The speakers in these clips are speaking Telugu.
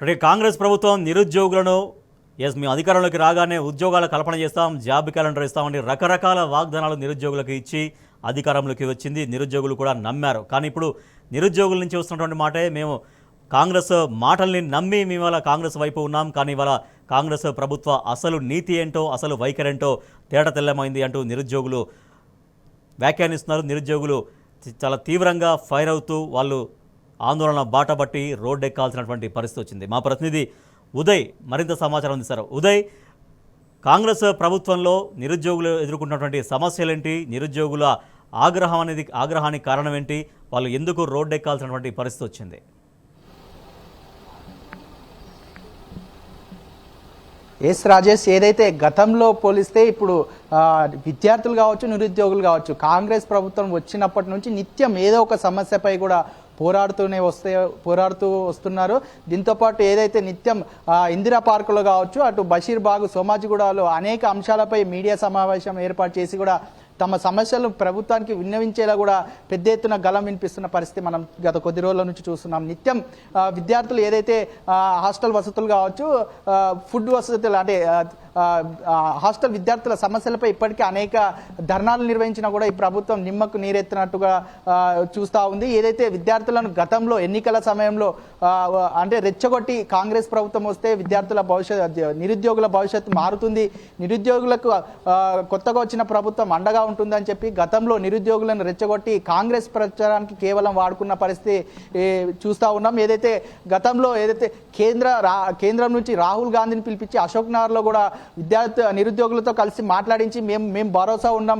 అంటే కాంగ్రెస్ ప్రభుత్వం నిరుద్యోగులను మేము అధికారంలోకి రాగానే ఉద్యోగాల కల్పన చేస్తాం, జాబ్ క్యాలెండర్ ఇస్తామని రకరకాల వాగ్దానాలు నిరుద్యోగులకు ఇచ్చి అధికారంలోకి వచ్చింది. నిరుద్యోగులు కూడా నమ్మారు. కానీ ఇప్పుడు నిరుద్యోగుల నుంచి వస్తున్నటువంటి మాటే మేము కాంగ్రెస్ మాటల్ని నమ్మి మేము ఇవాళ కాంగ్రెస్ వైపు ఉన్నాం, కానీ ఇవాళ కాంగ్రెస్ ప్రభుత్వ అసలు నీతి ఏంటో అసలు వైఖరేంటో తేడా తెల్లమైంది అంటూ నిరుద్యోగులు వ్యాఖ్యానిస్తున్నారు. నిరుద్యోగులు చాలా తీవ్రంగా ఫైర్ అవుతూ వాళ్ళు ఆందోళన బాట బట్టి రోడ్డు ఎక్కాల్సినటువంటి పరిస్థితి వచ్చింది. మా ప్రతినిధి ఉదయ్ మరింత సమాచారం అందిస్తారు. ఉదయ్, కాంగ్రెస్ ప్రభుత్వంలో నిరుద్యోగులు ఎదుర్కొంటున్నటువంటి సమస్యలేంటి, నిరుద్యోగుల ఆగ్రహానికి కారణం ఏంటి, వాళ్ళు ఎందుకు రోడ్డు ఎక్కాల్సినటువంటి పరిస్థితి వచ్చింది? ఎస్ రాజేష్, ఏదైతే గతంలో పోలిస్తే ఇప్పుడు విద్యార్థులు కావచ్చు, నిరుద్యోగులు కావచ్చు, కాంగ్రెస్ ప్రభుత్వం వచ్చినప్పటి నుంచి నిత్యం ఏదో ఒక సమస్యపై కూడా పోరాడుతూ వస్తున్నారు. దీంతోపాటు ఏదైతే నిత్యం ఇందిరా పార్కులో కావచ్చు, అటు బషీర్బాగ్, సోమాజిగూడలో అనేక అంశాలపై మీడియా సమావేశం ఏర్పాటు చేసి కూడా తమ సమస్యలు ప్రభుత్వానికి విన్నవించేలా కూడా పెద్ద ఎత్తున గలం వినిపిస్తున్న పరిస్థితి మనం గత కొద్ది రోజుల నుంచి చూస్తున్నాం. నిత్యం విద్యార్థులు ఏదైతే హాస్టల్ వసతులు కావచ్చు, ఫుడ్ వసతులు అంటే హాస్టల్ విద్యార్థుల సమస్యలపై ఇప్పటికీ అనేక ధర్నాలు నిర్వహించినా కూడా ఈ ప్రభుత్వం నిమ్మకు నీరెత్తినట్టుగా చూస్తూ ఉంది. ఏదైతే విద్యార్థులను గతంలో ఎన్నికల సమయంలో అంటే రెచ్చగొట్టి కాంగ్రెస్ ప్రభుత్వం వస్తే విద్యార్థుల నిరుద్యోగుల భవిష్యత్తు మారుతుంది, నిరుద్యోగులకు కొత్తగా వచ్చిన ప్రభుత్వం అండగా ఉంటుందని చెప్పి గతంలో నిరుద్యోగులను రెచ్చగొట్టి కాంగ్రెస్ ప్రచారానికి కేవలం వాడుకున్న పరిస్థితి చూస్తూ ఉన్నాం. ఏదైతే గతంలో కేంద్రం నుంచి రాహుల్ గాంధీని పిలిపించి అశోక్ నగర్లో కూడా నిరుద్యోగులతో కలిసి మాట్లాడించి మేము భరోసా ఉన్నాం,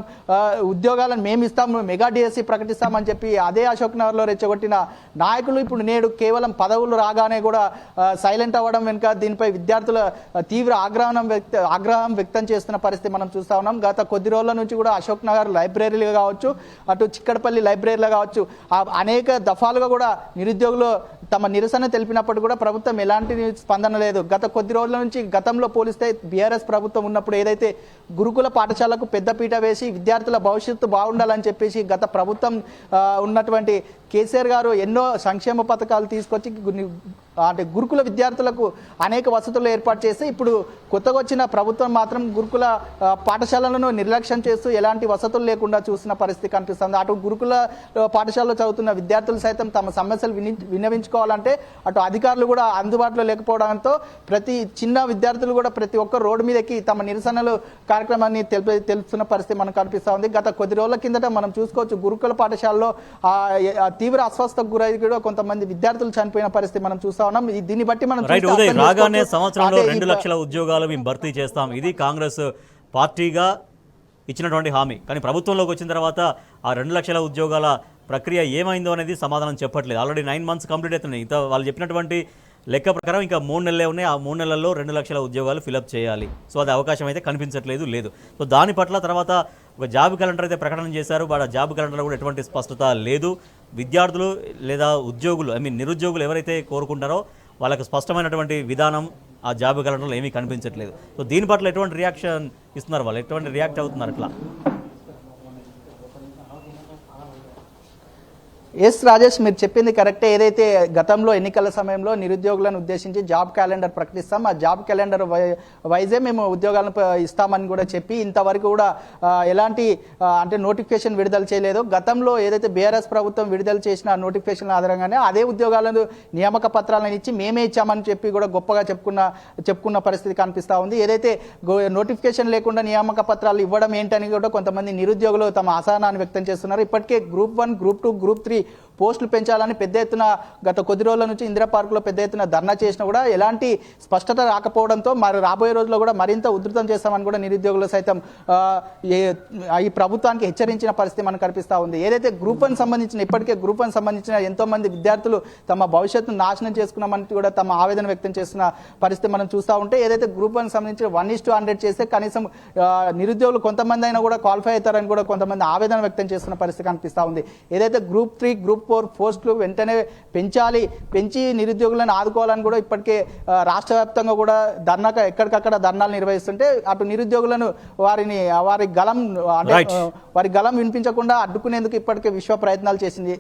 ఉద్యోగాలను మేము ఇస్తాం, మెగా డిఎస్సి ప్రకటిస్తామని చెప్పి అదే అశోక్ నగర్లో రెచ్చగొట్టిన నాయకులు ఇప్పుడు నేడు కేవలం పదవులు రాగానే కూడా సైలెంట్ అవ్వడం వెనుక దీనిపై విద్యార్థుల తీవ్ర ఆగ్రహం వ్యక్తం చేస్తున్న పరిస్థితి మనం చూస్తా ఉన్నాం. గత కొద్ది రోజుల నుంచి కూడా అశోక్ నగర్ లైబ్రరీలు కావచ్చు, అటు చిక్కడపల్లి లైబ్రరీలు కావచ్చు, అనేక దఫాలుగా కూడా నిరుద్యోగులు తమ నిరసన తెలిపినప్పుడు కూడా ప్రభుత్వం ఎలాంటి స్పందన లేదు. గత కొద్ది రోజుల నుంచి గతంలో పోలిస్తే బీఆర్ఎస్ ప్రభుత్వం ఉన్నప్పుడు ఏదైతే గురుకుల పాఠశాలకు పెద్దపీట వేసి విద్యార్థుల భవిష్యత్తు బాగుండాలని చెప్పేసి గత ప్రభుత్వం ఉన్నటువంటి కేసీఆర్ గారు ఎన్నో సంక్షేమ పథకాలు తీసుకొచ్చి అంటే గురుకుల విద్యార్థులకు అనేక వసతులు ఏర్పాటు చేసి ఇప్పుడు కొత్తగా వచ్చిన ప్రభుత్వం మాత్రం గురుకుల పాఠశాలలను నిర్లక్ష్యం చేస్తూ ఎలాంటి వసతులు లేకుండా చూసిన పరిస్థితి కనిపిస్తుంది. అటు గురుకుల పాఠశాలలో చదువుతున్న విద్యార్థులు సైతం తమ సమస్యలు విన్నవించుకోవాలంటే అటు అధికారులు కూడా అందుబాటులో లేకపోవడంతో ప్రతి చిన్న విద్యార్థులు కూడా ప్రతి ఒక్క రోడ్డు మీదకి తమ నిరసనలు కార్యక్రమాన్ని తెలుపుతున్న పరిస్థితి మనకు కనిపిస్తూ ఉంది. గత కొద్ది రోజుల కిందట మనం చూసుకోవచ్చు, గురుకుల పాఠశాలలో తీవ్ర అస్వస్థకు గురై కూడా కొంతమంది విద్యార్థులు చనిపోయిన పరిస్థితి మనం చూస్తా ఉన్నాం. దీన్ని బట్టి మనం రాగానే సంవత్సరంలో 2 లక్షల ఉద్యోగాలు మేము భర్తీ చేస్తాం, ఇది కాంగ్రెస్ పార్టీగా ఇచ్చినటువంటి హామీ. కానీ ప్రభుత్వంలోకి వచ్చిన తర్వాత ఆ 2 లక్షల ఉద్యోగాల ప్రక్రియ ఏమైందో అనేది సమాధానం చెప్పట్లేదు. ఆల్రెడీ 9 months కంప్లీట్ అవుతున్నాయి. ఇంత వాళ్ళు చెప్పినటువంటి లెక్క ప్రకారం ఇంకా 3 నెలలే ఉన్నాయి. ఆ 3 నెలల్లో 2 లక్షల ఉద్యోగాలు ఫిలప్ చేయాలి. సో అది అవకాశం అయితే కనిపించట్లేదు. సో దాని పట్ల తర్వాత ఒక జాబ్ క్యాలెండర్ అయితే ప్రకటన చేశారు. ఆ జాబ్ క్యాలెండర్లో కూడా ఎటువంటి స్పష్టత లేదు. విద్యార్థులు లేదా ఉద్యోగులు నిరుద్యోగులు ఎవరైతే కోరుకుంటారో వాళ్ళకి స్పష్టమైనటువంటి విధానం ఆ జాబ్ క్యాలెండర్లో ఏమీ కనిపించట్లేదు. సో దీని పట్ల ఎటువంటి రియాక్షన్ ఇస్తున్నారు, వాళ్ళు ఎటువంటి రియాక్ట్ అవుతున్నారు అట్లా? ఎస్ రాజేష్, మీరు చెప్పింది కరెక్టే. ఏదైతే గతంలో ఎన్నికల సమయంలో నిరుద్యోగులను ఉద్దేశించి జాబ్ క్యాలెండర్ ప్రకటిస్తాం, ఆ జాబ్ క్యాలెండర్ వైజే మేము ఉద్యోగాలను ఇస్తామని కూడా చెప్పి ఇంతవరకు కూడా ఎలాంటి అంటే నోటిఫికేషన్ విడుదల చేయలేదు. గతంలో ఏదైతే బీఆర్ఎస్ ప్రభుత్వం విడుదల చేసిన నోటిఫికేషన్ ఆధారంగానే అదే ఉద్యోగాలను నియామక పత్రాలను ఇచ్చి మేమే ఇచ్చామని చెప్పి కూడా గొప్పగా చెప్పుకున్న పరిస్థితి కనిపిస్తూ ఉంది. ఏదైతే నోటిఫికేషన్ లేకుండా నియామక పత్రాలు ఇవ్వడం ఏంటని కూడా కొంతమంది నిరుద్యోగులు తమ అసహనాన్ని వ్యక్తం చేస్తున్నారు. ఇప్పటికే Group 1, Group 2, Group 3 పోస్టులు పెంచాలని పెద్ద ఎత్తున గత కొద్ది రోజుల నుంచి ఇందిరా పార్కులో పెద్ద ఎత్తున ధర్నా చేసినా కూడా ఎలాంటి స్పష్టత రాకపోవడంతో మరి రాబోయే రోజుల్లో కూడా మరింత ఉధృతం చేస్తామని కూడా నిరుద్యోగులు సైతం ఈ ప్రభుత్వానికి హెచ్చరించిన పరిస్థితి మనకు కనిపిస్తూ ఉంది. ఏదైతే Group 1 సంబంధించిన ఇప్పటికే Group 1 సంబంధించిన ఎంతో మంది విద్యార్థులు తమ భవిష్యత్తును నాశనం చేసుకున్నామని కూడా తమ ఆవేదన వ్యక్తం చేస్తున్న పరిస్థితి మనం చూస్తూ ఉంటే ఏదైతే Group 1 సంబంధించిన 1:100 చేస్తే కనీసం నిరుద్యోగులు కొంతమంది అయినా కూడా క్వాలిఫై అవుతారని కూడా కొంతమంది ఆవేదన వ్యక్తం చేస్తున్న పరిస్థితి కనిపిస్తూ ఉంది. ఏదైతే Group 3, Group 4 పోస్టులు వెంటనే పెంచి నిరుద్యోగులను ఆదుకోవాలని కూడా ఇప్పటికే రాష్ట్ర వ్యాప్తంగా కూడా ఎక్కడికక్కడ ధర్నాలు నిర్వహిస్తుంటే అటు నిరుద్యోగులను వారి గలం వినిపించకుండా అడ్డుకునేందుకు ఇప్పటికే విశ్వ ప్రయత్నాలు చేసింది.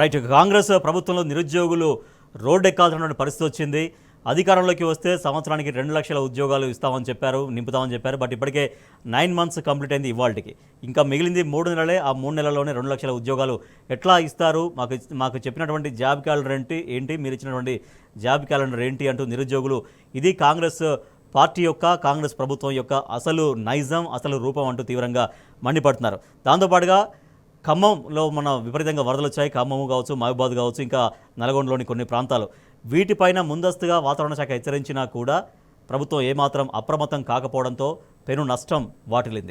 రైట్, కాంగ్రెస్ ప్రభుత్వంలో నిరుద్యోగులు రోడ్డు ఎక్కాల్సినటువంటి పరిస్థితి వచ్చింది. అధికారంలోకి వస్తే సంవత్సరానికి 2 లక్షల ఉద్యోగాలు ఇస్తామని చెప్పారు, నింపుతామని చెప్పారు. బట్ ఇప్పటికే 9 మంత్స్ కంప్లీట్ అయింది ఇవాళకి. ఇంకా మిగిలింది 3 నెలలే. ఆ 3 నెలల్లోనే 2 లక్షల ఉద్యోగాలు ఎట్లా ఇస్తారు? మాకు చెప్పినటువంటి జాబ్ క్యాలెండర్ ఏంటి, మీరు ఇచ్చినటువంటి జాబ్ క్యాలెండర్ ఏంటి అంటూ నిరుద్యోగులు ఇది కాంగ్రెస్ పార్టీ యొక్క, కాంగ్రెస్ ప్రభుత్వం యొక్క అసలు నైజం, అసలు రూపం అంటూ తీవ్రంగా మండిపడుతున్నారు. దాంతోపాటుగా ఖమ్మంలో మన విపరీతంగా వరదలు వచ్చాయి. ఖమ్మం కావచ్చు, మహబూబాద్ కావచ్చు, ఇంకా నల్గొండలోని కొన్ని ప్రాంతాలు. వీటిపైన ముందస్తుగా వాతావరణ శాఖ హెచ్చరించినా కూడా ప్రభుత్వం ఏమాత్రం అప్రమత్తం కాకపోవడంతో పెను నష్టం వాటిల్లింది.